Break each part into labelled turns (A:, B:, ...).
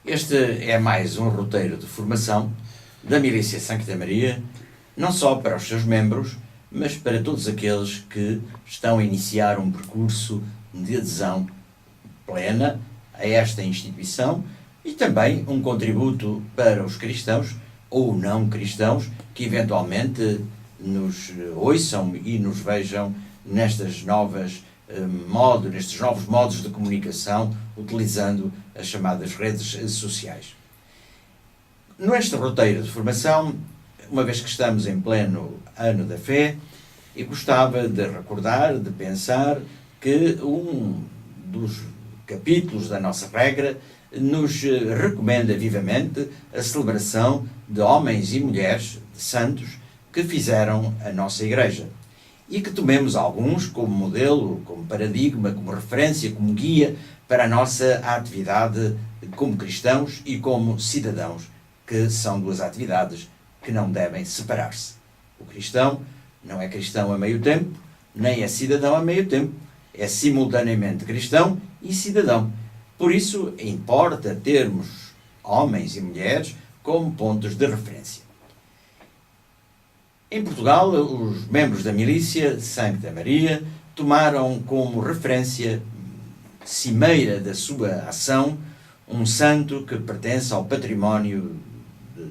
A: Este é mais um roteiro de formação da Milícia Sancta Maria, não só para os seus membros, mas para todos aqueles que estão a iniciar um percurso de adesão plena a esta instituição e também um contributo para os cristãos ou não cristãos que eventualmente nos ouçam e nos vejam nestes novos modos de comunicação, utilizando as chamadas redes sociais. Neste roteiro de formação, uma vez que estamos em pleno ano da fé, eu gostava de recordar, de pensar que um dos capítulos da nossa regra nos recomenda vivamente a celebração de homens e mulheres, de santos, que fizeram a nossa Igreja. E que tomemos alguns como modelo, como paradigma, como referência, como guia para a nossa atividade como cristãos e como cidadãos, que são duas atividades que não devem separar-se. O cristão não é cristão a meio tempo, nem é cidadão a meio tempo. É simultaneamente cristão e cidadão. Por isso, importa termos homens e mulheres como pontos de referência. Em Portugal, os membros da Milícia Sancta Maria tomaram como referência cimeira da sua ação um santo que pertence ao património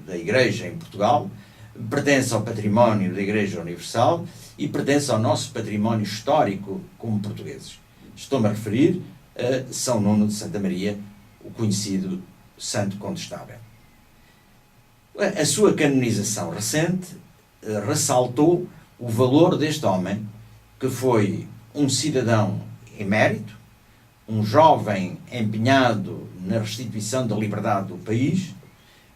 A: da Igreja em Portugal, pertence ao património da Igreja Universal e pertence ao nosso património histórico como portugueses. Estou-me a referir a São Nuno de Santa Maria, o conhecido Santo Condestável. A sua canonização recente ressaltou o valor deste homem, que foi um cidadão emérito, um jovem empenhado na restituição da liberdade do país,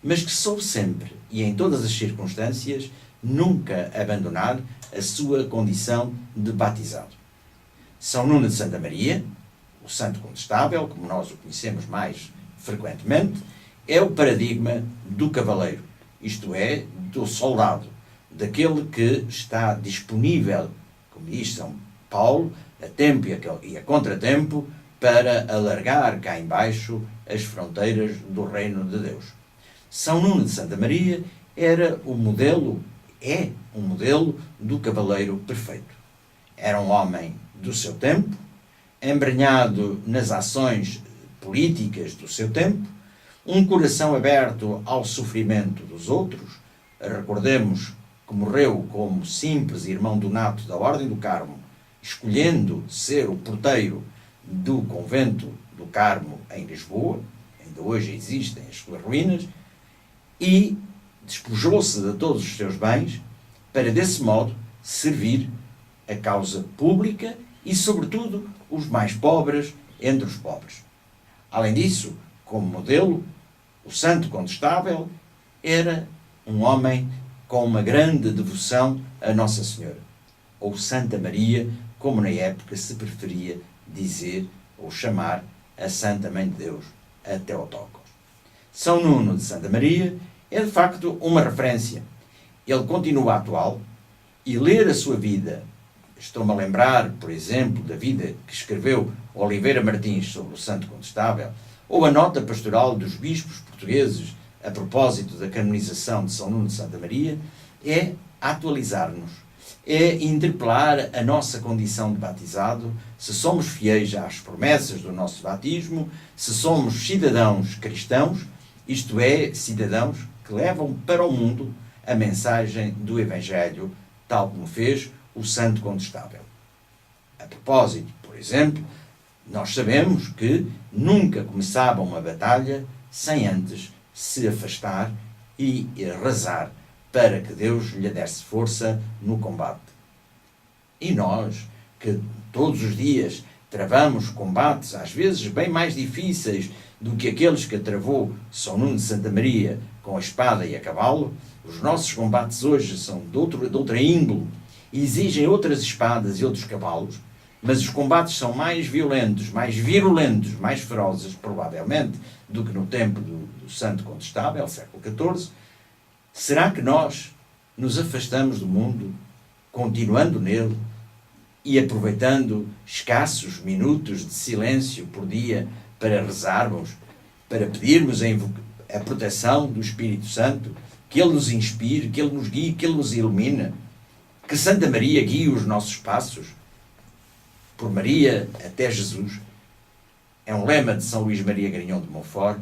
A: mas que soube sempre, e em todas as circunstâncias, nunca abandonar a sua condição de batizado. São Nuno de Santa Maria, o Santo Condestável, como nós o conhecemos mais frequentemente, é o paradigma do cavaleiro, isto é, do soldado, daquele que está disponível, como diz São Paulo, a tempo e a contratempo, para alargar cá embaixo as fronteiras do reino de Deus. São Nuno de Santa Maria era o modelo, é um modelo do cavaleiro perfeito. Era um homem do seu tempo, embrenhado nas ações políticas do seu tempo, um coração aberto ao sofrimento dos outros. Recordemos que morreu como simples irmão donato da Ordem do Carmo, escolhendo ser o porteiro do convento do Carmo em Lisboa, ainda hoje existem as suas ruínas, e despojou-se de todos os seus bens para, desse modo, servir a causa pública e, sobretudo, os mais pobres entre os pobres. Além disso, como modelo, o Santo Condestável era um homem com uma grande devoção a Nossa Senhora, ou Santa Maria, como na época se preferia dizer ou chamar a Santa Mãe de Deus, a Theotokos. São Nuno de Santa Maria é de facto uma referência. Ele continua atual e ler a sua vida, estou-me a lembrar, por exemplo, da vida que escreveu Oliveira Martins sobre o Santo Condestável, ou a nota pastoral dos bispos portugueses a propósito da canonização de São Nuno de Santa Maria, é atualizar-nos, é interpelar a nossa condição de batizado, se somos fiéis às promessas do nosso batismo, se somos cidadãos cristãos, isto é, cidadãos que levam para o mundo a mensagem do Evangelho, tal como fez o Santo Condestável. A propósito, por exemplo, nós sabemos que nunca começava uma batalha sem antes se afastar e rezar para que Deus lhe desse força no combate. E nós, que todos os dias travamos combates, às vezes bem mais difíceis do que aqueles que travou São Nuno de Santa Maria com a espada e a cavalo, os nossos combates hoje são de outra índole, exigem outras espadas e outros cavalos, mas os combates são mais violentos, mais virulentos, mais ferozes, provavelmente, do que no tempo do Santo Condestável, século XIV. Será que nós nos afastamos do mundo, continuando nele e aproveitando escassos minutos de silêncio por dia para rezarmos, para pedirmos a proteção do Espírito Santo, que Ele nos inspire, que Ele nos guie, que Ele nos ilumine, que Santa Maria guie os nossos passos, por Maria até Jesus. É um lema de São Luís Maria Grignion de Montfort,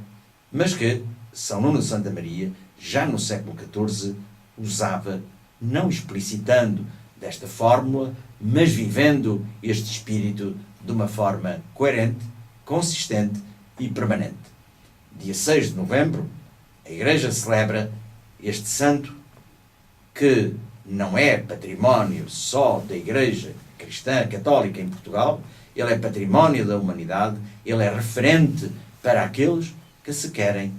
A: mas que São Nuno de Santa Maria, já no século XIV, usava, não explicitando desta fórmula, mas vivendo este espírito de uma forma coerente, consistente e permanente. Dia 6 de novembro, a Igreja celebra este santo que não é património só da Igreja cristã católica em Portugal, ele é património da humanidade, ele é referente para aqueles que se querem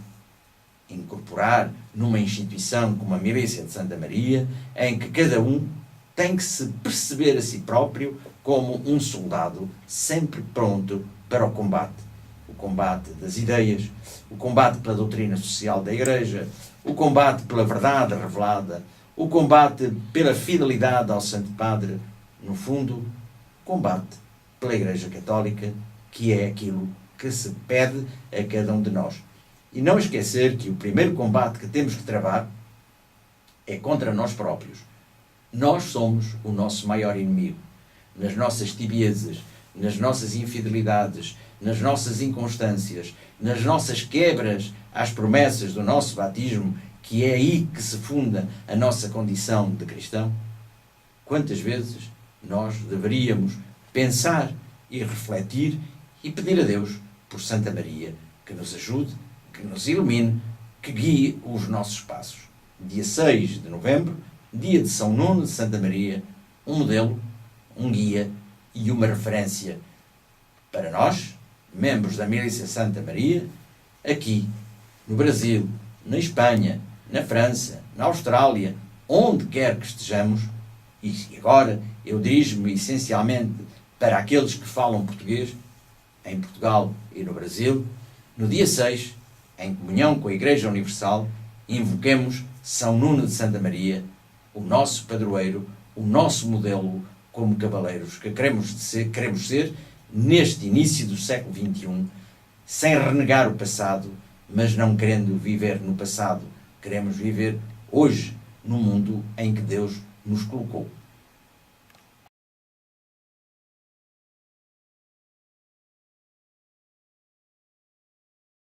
A: incorporar numa instituição como a Milícia de Santa Maria, em que cada um tem que se perceber a si próprio como um soldado sempre pronto para o combate. O combate das ideias, o combate pela doutrina social da Igreja, o combate pela verdade revelada, o combate pela fidelidade ao Santo Padre, no fundo, o combate pela Igreja Católica, que é aquilo que se pede a cada um de nós. E não esquecer que o primeiro combate que temos que travar é contra nós próprios. Nós somos o nosso maior inimigo. Nas nossas tibiezas, nas nossas infidelidades, nas nossas inconstâncias, nas nossas quebras às promessas do nosso batismo, que é aí que se funda a nossa condição de cristão. Quantas vezes nós deveríamos pensar e refletir e pedir a Deus por Santa Maria que nos ajude, que nos ilumine, que guie os nossos passos. Dia 6 de novembro, dia de São Nuno de Santa Maria, um modelo, um guia e uma referência para nós, membros da Milícia Santa Maria, aqui no Brasil, na Espanha, na França, na Austrália, onde quer que estejamos. E agora eu dirijo-me essencialmente para aqueles que falam português, em Portugal e no Brasil. No dia 6, em comunhão com a Igreja Universal, invoquemos São Nuno de Santa Maria, o nosso padroeiro, o nosso modelo como cavaleiros que queremos ser neste início do século XXI, sem renegar o passado, mas não querendo viver no passado. Queremos viver hoje, no mundo em que Deus nos colocou.